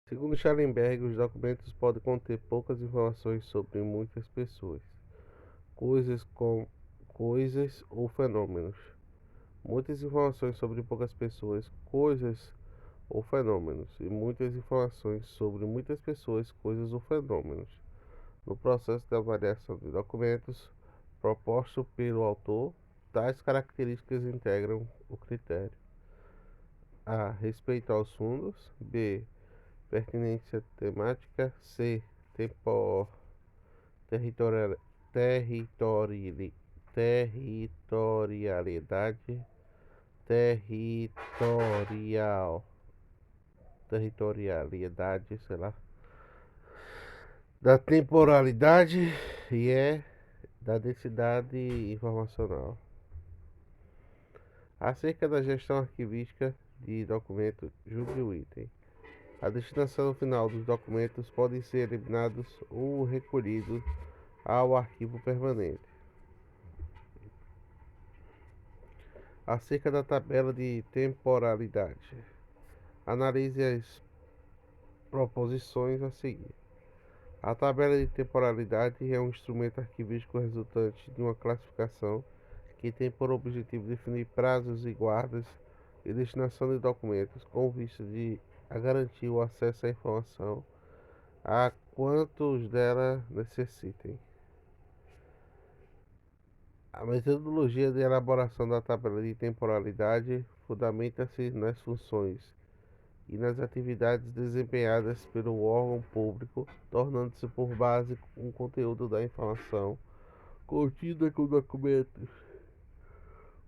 Segundo Schellenberg, os documentos podem conter poucas informações sobre muitas pessoas, coisas coisas ou fenômenos. Muitas informações sobre poucas pessoas, coisas ou fenômenos, e muitas informações sobre muitas pessoas, coisas ou fenômenos. No processo de avaliação de documentos proposto pelo autor, tais características integram o critério: a. Respeito aos fundos. B. Pertinência temática. C. Tempo, territorial, territorialidade. Territorial, territorialidade, sei lá. Da temporalidade e da densidade informacional. Acerca da gestão arquivística de documentos, julgue o item. A destinação final dos documentos podem ser eliminados ou recolhidos ao arquivo permanente. Acerca da tabela de temporalidade, analise as proposições a seguir. A tabela de temporalidade é um instrumento arquivístico resultante de uma classificação que tem por objetivo definir prazos e guardas e destinação de documentos com vista a garantir o acesso à informação a quantos dela necessitem. A metodologia de elaboração da tabela de temporalidade fundamenta-se nas funções e nas atividades desempenhadas pelo órgão público, tornando-se por base o conteúdo da informação contida com documentos.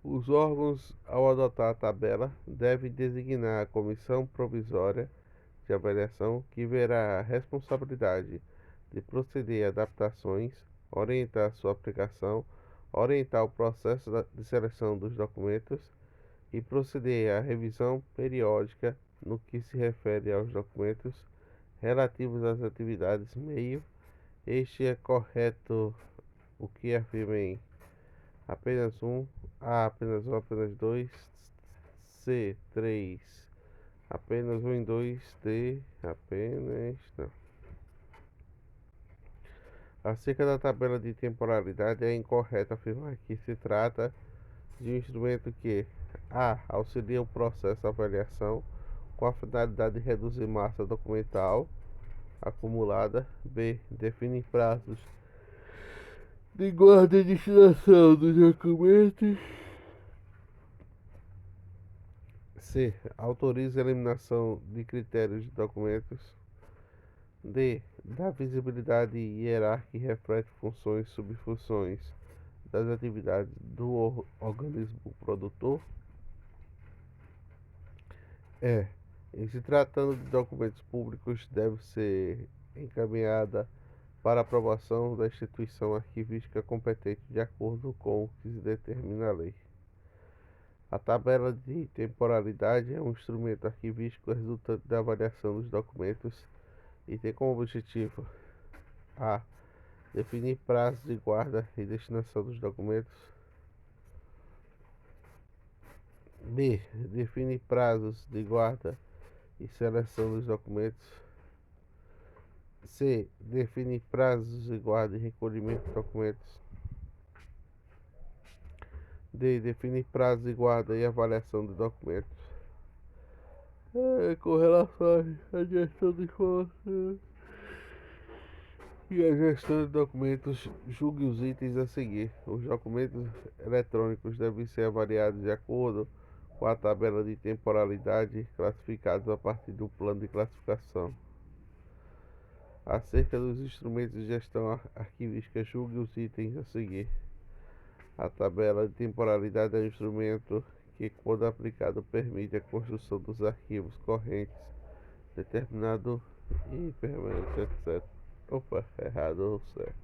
Os órgãos, ao adotar a tabela, devem designar a comissão provisória de avaliação que verá a responsabilidade de proceder a adaptações, orientar sua aplicação, orientar o processo de seleção dos documentos e proceder à revisão periódica no que se refere aos documentos relativos às atividades meio. Este é correto o que afirma em apenas um, A apenas um, apenas dois, C 3, apenas um em dois, D apenas não. Acerca da tabela de temporalidade, é incorreto afirmar que se trata de um instrumento que A. Auxilia o processo de avaliação com a finalidade de reduzir massa documental acumulada. B. Define prazos de guarda e destinação dos documentos. C. Autoriza a eliminação de critérios de documentos. D. Dá visibilidade hierárquica e reflete funções e subfunções das atividades do organismo produtor. É. Em se tratando de documentos públicos, deve ser encaminhada para aprovação da instituição arquivística competente de acordo com o que se determina a lei. A tabela de temporalidade é um instrumento arquivístico resultante da avaliação dos documentos e tem como objetivo: a. Definir prazos de guarda e destinação dos documentos. B. Definir prazos de guarda e seleção dos documentos. C. Definir prazos de guarda e recolhimento de documentos. D. Definir prazos de guarda e avaliação de documentos. Com relação à gestão de informações e a gestão de documentos, julgue os itens a seguir. Os documentos eletrônicos devem ser avaliados de acordo com a tabela de temporalidade, classificados a partir do plano de classificação. Acerca dos instrumentos de gestão arquivística, julgue os itens a seguir. A tabela de temporalidade é um instrumento que, quando aplicado, permite a construção dos arquivos correntes, determinado e permanente, etc. Opa, errado ou certo.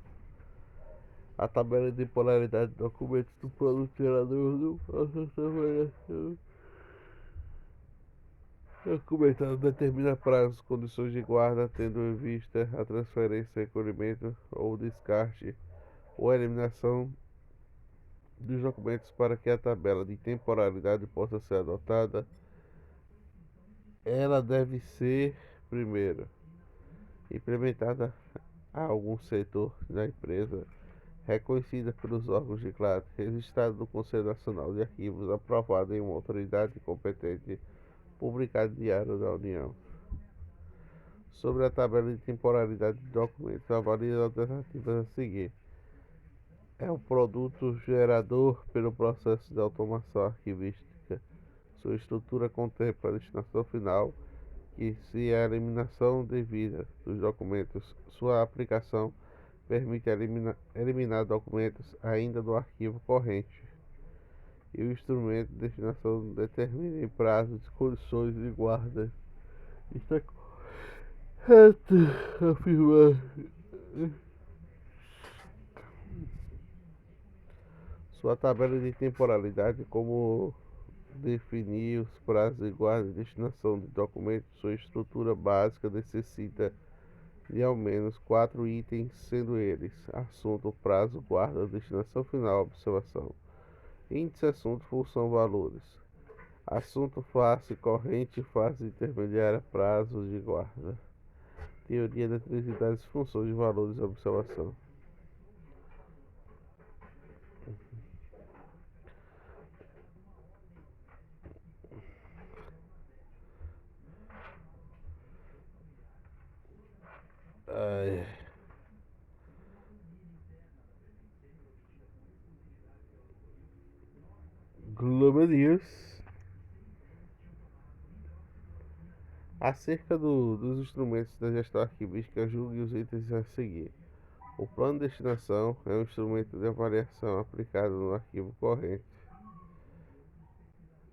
A tabela de temporalidade de documentos do plano gerador do processo de avaliação documentado determina prazos, condições de guarda, tendo em vista a transferência, recolhimento ou descarte ou eliminação dos documentos. Para que a tabela de temporalidade possa ser adotada, ela deve ser Primeiro, implementada a algum setor da empresa, reconhecida pelos órgãos de classe, registrada no Conselho Nacional de Arquivos, aprovada em uma autoridade competente, publicada em Diário da União. Sobre a tabela de temporalidade de documentos, avalie as alternativas a seguir. É um produto gerador pelo processo de automação arquivística. Sua estrutura contempla a destinação final, que se a eliminação devida dos documentos, sua aplicação permite eliminar documentos ainda no arquivo corrente. E o instrumento de destinação determina em prazos, condições de guarda. Isto é correto afirmar. Sua tabela de temporalidade, como definir os prazos de guarda e destinação de documentos, sua estrutura básica necessita de ao menos 4 itens, sendo eles: assunto, prazo, guarda, destinação final, observação. Índice, assunto, função, valores. Assunto, face corrente, fase intermediária, prazos de guarda. Teoria das três idades, funções de valores e observação. Ai. Globo News. Acerca dos instrumentos da gestão arquivística, julgue os itens a seguir. O plano de destinação é um instrumento de avaliação aplicado no arquivo corrente.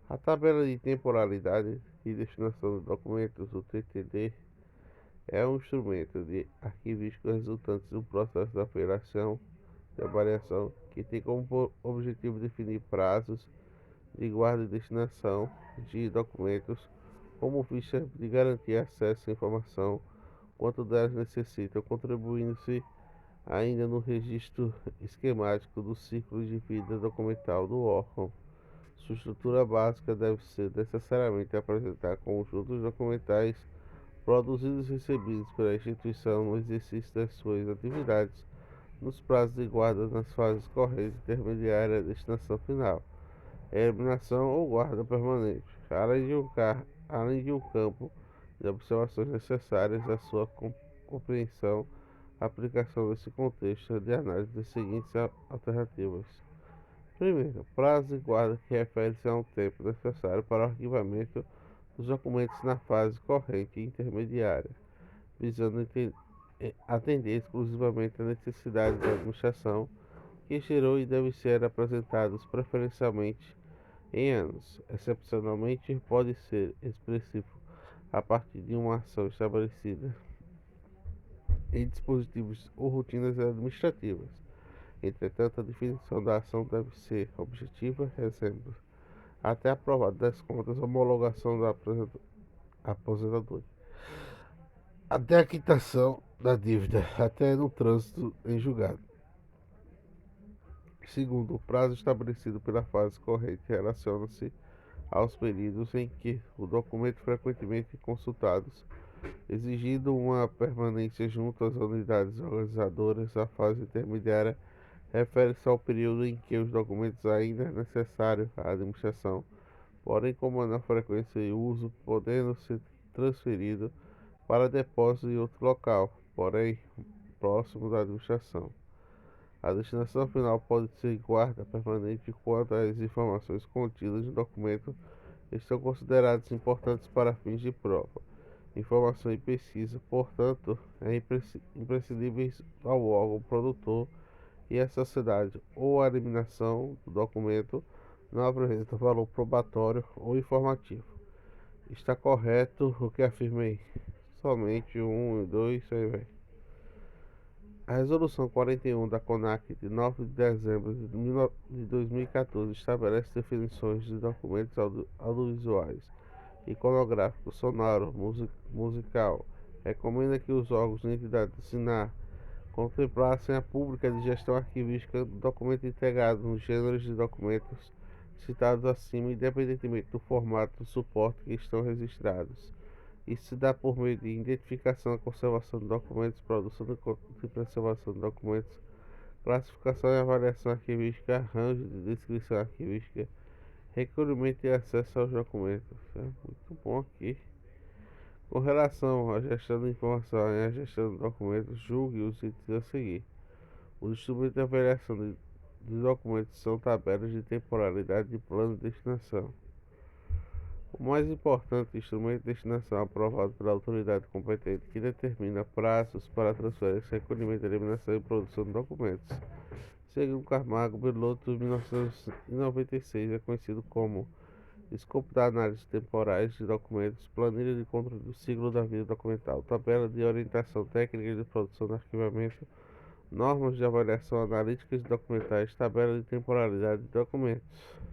A tabela de temporalidade e destinação de documentos, o TTD, é um instrumento de arquivístico resultante do processo de avaliação que tem como objetivo definir prazos de guarda e destinação de documentos, como vista de garantir acesso à informação quanto delas necessitam, contribuindo-se ainda no registro esquemático do ciclo de vida documental do órgão. Sua estrutura básica deve ser necessariamente apresentar conjuntos documentais produzidos e recebidos pela instituição no exercício das suas atividades, nos prazos de guarda nas fases corrente, intermediária e destinação final, eliminação ou guarda permanente, além de um campo de observações necessárias à sua compreensão. A aplicação desse contexto de análise das seguintes alternativas. Primeiro, prazo de guarda, que refere-se a um tempo necessário para o arquivamento dos documentos na fase corrente e intermediária, visando atender exclusivamente à necessidade da administração que gerou e deve ser apresentados preferencialmente em anos. Excepcionalmente, pode ser expressivo a partir de uma ação estabelecida em dispositivos ou rotinas administrativas. Entretanto, a definição da ação deve ser objetiva, exemplo, até aprovado das contas, homologação da aposentadoria, até a quitação da dívida, até no trânsito em julgado. Segundo, o prazo estabelecido pela fase corrente relaciona-se aos períodos em que o documento frequentemente consultados, exigindo uma permanência junto às unidades organizadoras. A fase intermediária refere-se ao período em que os documentos ainda é necessário à administração, porém com menor frequência e uso, podendo ser transferido para depósito em outro local, porém próximo da administração. A destinação final pode ser guarda permanente quando as informações contidas no documento estão consideradas importantes para fins de prova, informação e pesquisa, portanto, imprescindíveis ao órgão produtor e à sociedade, ou a eliminação do documento não apresenta valor probatório ou informativo. Está correto o que afirmei? Somente um e dois, aí vem. A Resolução 41 da CONAC, de 9 de dezembro de 2014, estabelece definições de documentos audiovisuais, iconográfico, sonoro, musical. Recomenda que os órgãos e entidades de SINAR contemplassem a pública de gestão arquivística do documento integrado nos gêneros de documentos citados acima, independentemente do formato do suporte que estão registrados. Isso se dá por meio de identificação e conservação de documentos, produção e preservação de documentos, classificação e avaliação arquivística, arranjo de descrição arquivística, recolhimento e acesso aos documentos. É muito bom aqui. Com relação à gestão de informação e à gestão de documentos, julgue os itens a seguir. Os instrumentos de avaliação de documentos são tabelas de temporalidade e plano de destinação. O mais importante instrumento de destinação aprovado pela autoridade competente que determina prazos para transferência, recolhimento, eliminação e produção de documentos. Segundo Camargo Belotto, 1996, é conhecido como escopo da análise temporais de documentos, planilha de controle do ciclo da vida documental, tabela de orientação técnica de produção de arquivamento, normas de avaliação analíticas de documentais, tabela de temporalidade de documentos.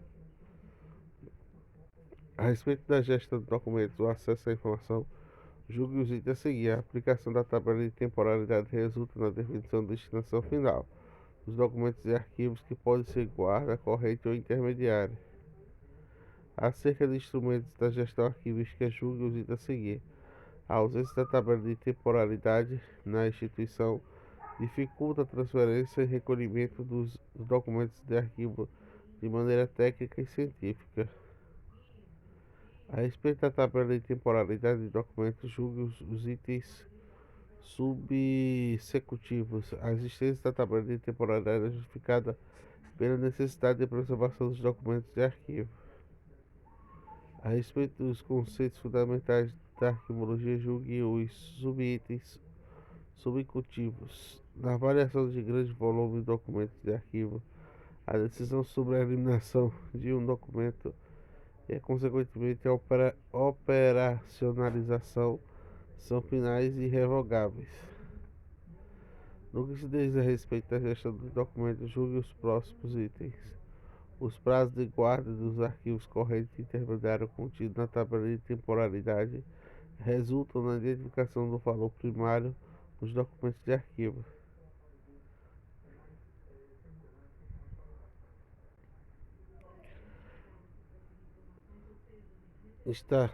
A respeito da gestão de documentos, o acesso à informação, julgue os itens a seguir. A aplicação da tabela de temporalidade resulta na definição de destinação final dos documentos e arquivos que podem ser guarda, corrente ou intermediária. Acerca de instrumentos da gestão arquivística, julgue os itens a seguir. A ausência da tabela de temporalidade na instituição dificulta a transferência e recolhimento dos documentos de arquivo de maneira técnica e científica. A respeito da tabela de temporalidade de documentos, julgue os itens subsecutivos. A existência da tabela de temporalidade é justificada pela necessidade de preservação dos documentos de arquivo. A respeito dos conceitos fundamentais da arquivologia, julgue os subitens subsecutivos. Na avaliação de grande volume de documentos de arquivo, a decisão sobre a eliminação de um documento e, consequentemente, a operacionalização são finais e irrevogáveis. No que se diz a respeito da gestão dos documentos, julgue os próximos itens. Os prazos de guarda dos arquivos correntes e intermediários contidos na tabela de temporalidade resultam na identificação do valor primário dos documentos de arquivo. Está,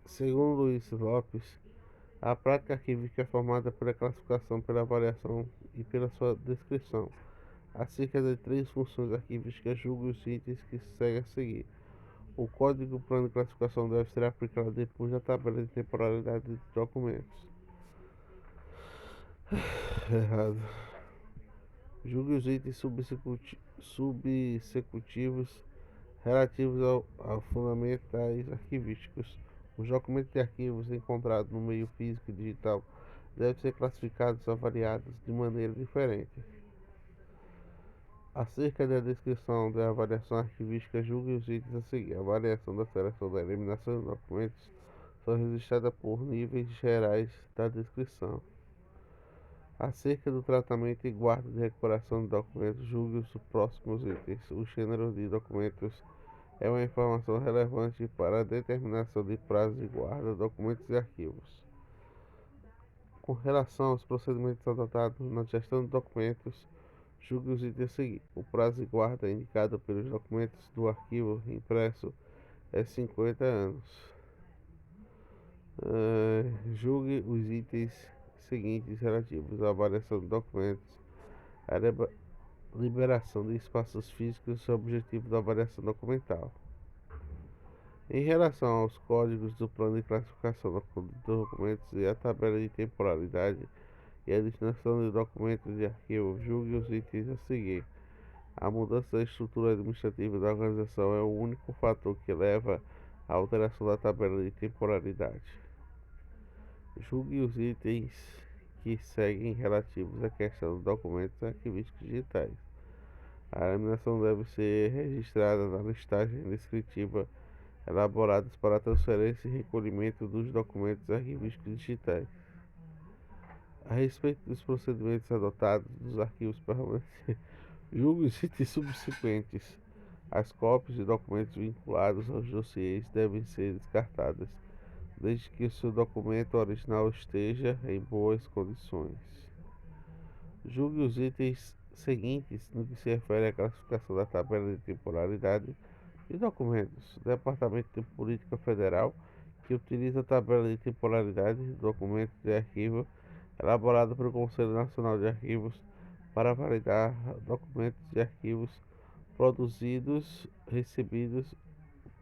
segundo Luiz Lopes, a prática arquivística é formada pela classificação, pela avaliação e pela sua descrição. Acerca de três funções arquivísticas, julgue os itens que se segue a seguir. O código plano de classificação deve ser aplicado depois da tabela de temporalidade de documentos. Errado. Julgue os itens subsecutivos relativos ao fundamentais arquivísticos. Os documentos de arquivos encontrados no meio físico e digital devem ser classificados e avaliados de maneira diferente. Acerca da descrição da avaliação arquivística, julgue os itens a seguir. A avaliação da seleção da eliminação de documentos são registradas por níveis gerais da descrição. Acerca do tratamento e guarda de recuperação de documentos, julgue os próximos itens. O gênero de documentos é uma informação relevante para a determinação de prazos de guarda, documentos e arquivos. Com relação aos procedimentos adotados na gestão de documentos, julgue os itens a seguir. O prazo de guarda indicado pelos documentos do arquivo impresso é 50 anos. Julgue os itens seguintes relativos à avaliação de documentos, à liberação de espaços físicos e o objetivo da avaliação documental. Em relação aos códigos do plano de classificação de documentos e a tabela de temporalidade e a destinação de documentos de arquivo, julgue os itens a seguir. A mudança da estrutura administrativa da organização é o único fator que leva à alteração da tabela de temporalidade. Julgue os itens que seguem relativos à questão dos documentos arquivísticos digitais. A eliminação deve ser registrada na listagem descritiva elaboradas para a transferência e recolhimento dos documentos arquivísticos digitais. A respeito dos procedimentos adotados dos arquivos permanentes, julgue os itens subsequentes. As cópias de documentos vinculados aos dossiês devem ser descartadas, desde que o seu documento original esteja em boas condições. Julgue os itens seguintes no que se refere à classificação da tabela de temporalidade E documentos. Departamento de Política Federal, que utiliza a tabela de temporalidade de documentos de arquivo elaborada pelo Conselho Nacional de Arquivos para validar documentos de arquivos produzidos, recebidos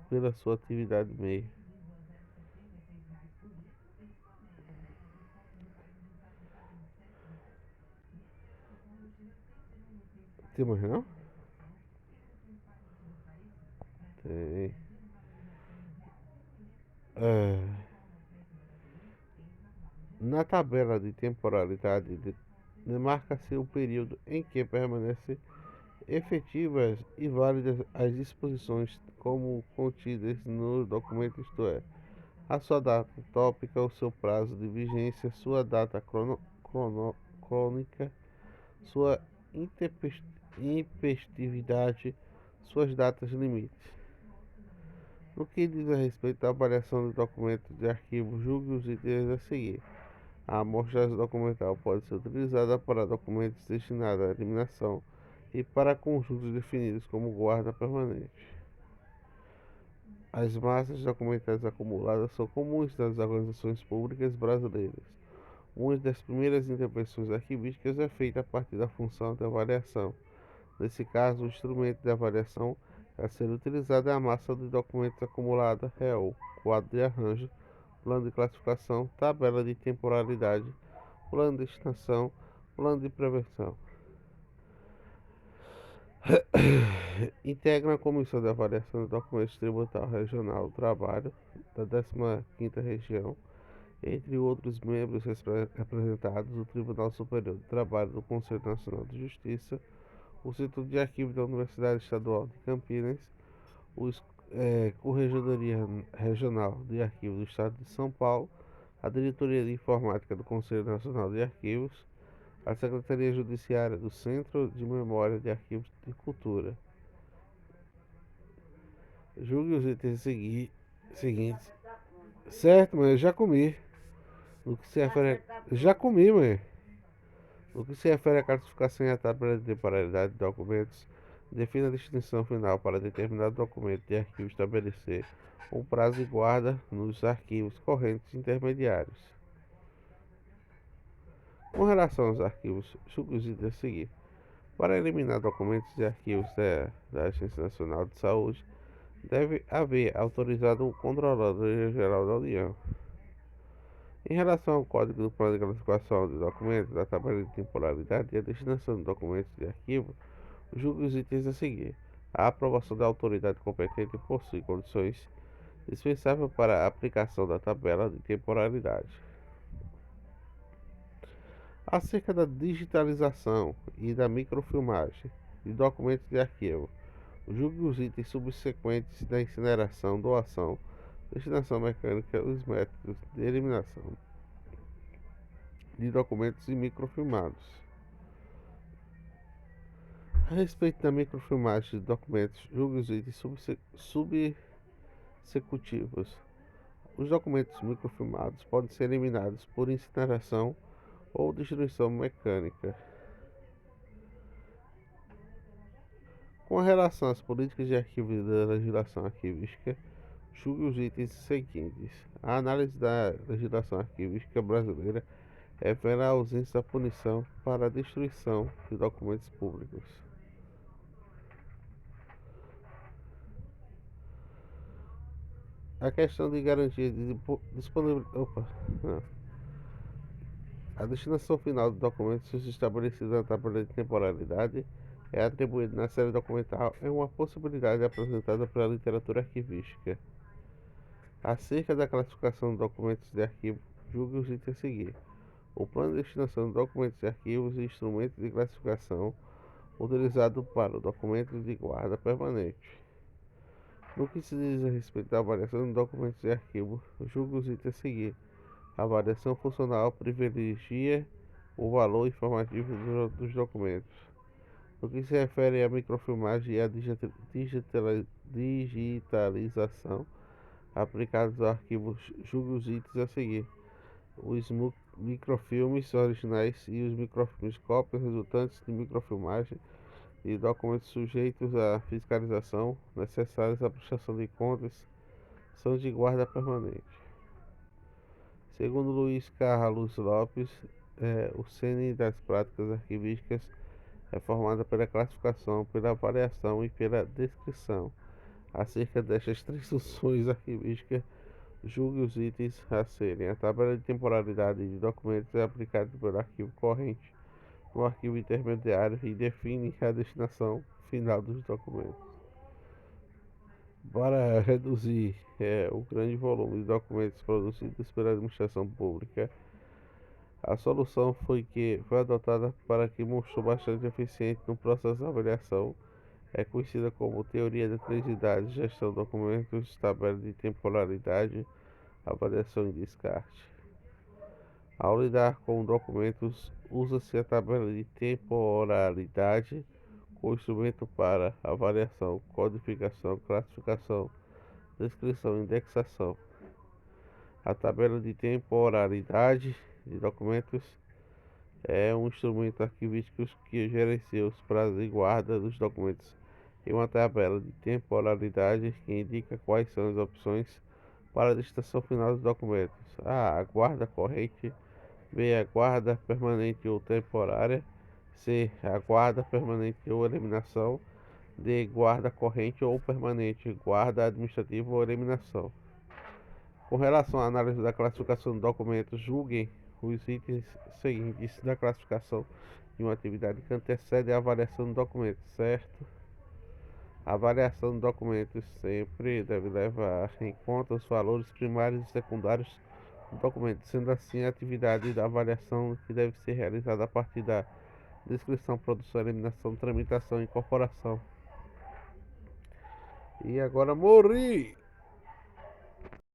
pela sua atividade MEI. Tem mais não? Tem. É, na tabela de temporalidade, demarca-se o período em que permanece efetivas e válidas as disposições como contidas no documento, isto é, a sua data tópica, o seu prazo de vigência, sua data crônica, sua intempestividade, suas datas limites. No que diz a respeito à avaliação de documentos de arquivo, julgue os itens a seguir. A amostragem documental pode ser utilizada para documentos destinados à eliminação e para conjuntos definidos como guarda permanente. As massas documentais acumuladas são comuns nas organizações públicas brasileiras. Uma das primeiras intervenções arquivísticas é feita a partir da função de avaliação. Nesse caso, o instrumento de avaliação a ser utilizado é a massa de documentos acumulada, REO, quadro de arranjo, plano de classificação, tabela de temporalidade, plano de extensão, plano de prevenção. Integra a Comissão de Avaliação de Documentos Tributário Regional do Trabalho da 15ª Região, entre outros membros representados o Tribunal Superior do Trabalho do Conselho Nacional de Justiça, o Instituto de Arquivo da Universidade Estadual de Campinas, Corregedoria Regional de Arquivo do Estado de São Paulo, a Diretoria de Informática do Conselho Nacional de Arquivos, a Secretaria Judiciária do Centro de Memória de Arquivos de Cultura. Julgue os itens seguintes. Certo, mãe, eu já comi. No que se refere Já comi, mãe. No que se refere à classificação e à tabela de temporalidade de documentos, defina a distinção final para determinado documento de arquivo estabelecer um prazo de guarda nos arquivos correntes intermediários. Com relação aos arquivos, julgue os itens a seguir. Para eliminar documentos de arquivos da Agência Nacional de Saúde, deve haver autorizado o Controlador-Geral da União. Em relação ao Código do Plano de Classificação de Documentos, da tabela de temporalidade e a destinação de documentos de arquivo, julgue os itens a seguir. A aprovação da autoridade competente possui condições dispensáveis para a aplicação da tabela de temporalidade. Acerca da digitalização e da microfilmagem de documentos de arquivo, julgue os itens subsequentes da incineração, doação, destinação mecânica, os métodos de eliminação de documentos e microfilmados. A respeito da microfilmagem de documentos, julgue os itens subsecutivos. Os documentos microfilmados podem ser eliminados por incineração ou destruição mecânica. Com relação às políticas de arquivo e da legislação arquivística, julgue os itens seguintes. A análise da legislação arquivística brasileira revela a ausência da punição para a destruição de documentos públicos. A questão de garantia de disponibilidade. A destinação final do documento, se estabelecida na tabela de temporalidade, é atribuída na série documental em uma possibilidade apresentada pela literatura arquivística. Acerca da classificação de documentos de arquivo, julgue os itens a seguir. O plano de destinação de documentos de arquivos e instrumentos de classificação utilizado para o documento de guarda permanente. No que se diz a respeito à avaliação de documentos de arquivo, julgue os itens a seguir. A avaliação funcional privilegia o valor informativo dos documentos. No que se refere à microfilmagem e à digitalização aplicados ao arquivo, julgue os itens a seguir. Os microfilmes originais e os microfilmes cópias resultantes de microfilmagem de documentos sujeitos à fiscalização necessários à prestação de contas são de guarda permanente. Segundo Luiz Carlos Lopes, o CN das práticas arquivísticas é formada pela classificação, pela avaliação e pela descrição. Acerca destas três funções arquivísticas, julgue os itens a serem: a tabela de temporalidade de documentos é aplicada pelo arquivo corrente no arquivo intermediário e define a destinação final dos documentos. Para reduzir o grande volume de documentos produzidos pela administração pública, a solução foi adotada para que mostrou bastante eficiente no processo de avaliação. É conhecida como teoria de três idades: gestão de documentos, tabela de temporalidade, avaliação e descarte. Ao lidar com documentos, usa-se a tabela de temporalidade como instrumento para avaliação, codificação, classificação, descrição e indexação. A tabela de temporalidade de documentos é um instrumento arquivístico que gerencia os prazos de guarda dos documentos em uma tabela de temporalidade que indica quais são as opções para a destinação final dos documentos: A. A guarda corrente; B. A guarda permanente ou temporária; C. A guarda permanente ou eliminação; D. Guarda corrente ou permanente, guarda administrativa ou eliminação. Com relação à análise da classificação de documentos, julguem os itens seguintes da classificação de uma atividade que antecede a avaliação do documento, certo? A avaliação de documentos sempre deve levar em conta os valores primários e secundários do documento, sendo assim a atividade da avaliação que deve ser realizada a partir da descrição, produção, eliminação, tramitação e incorporação. E agora morri!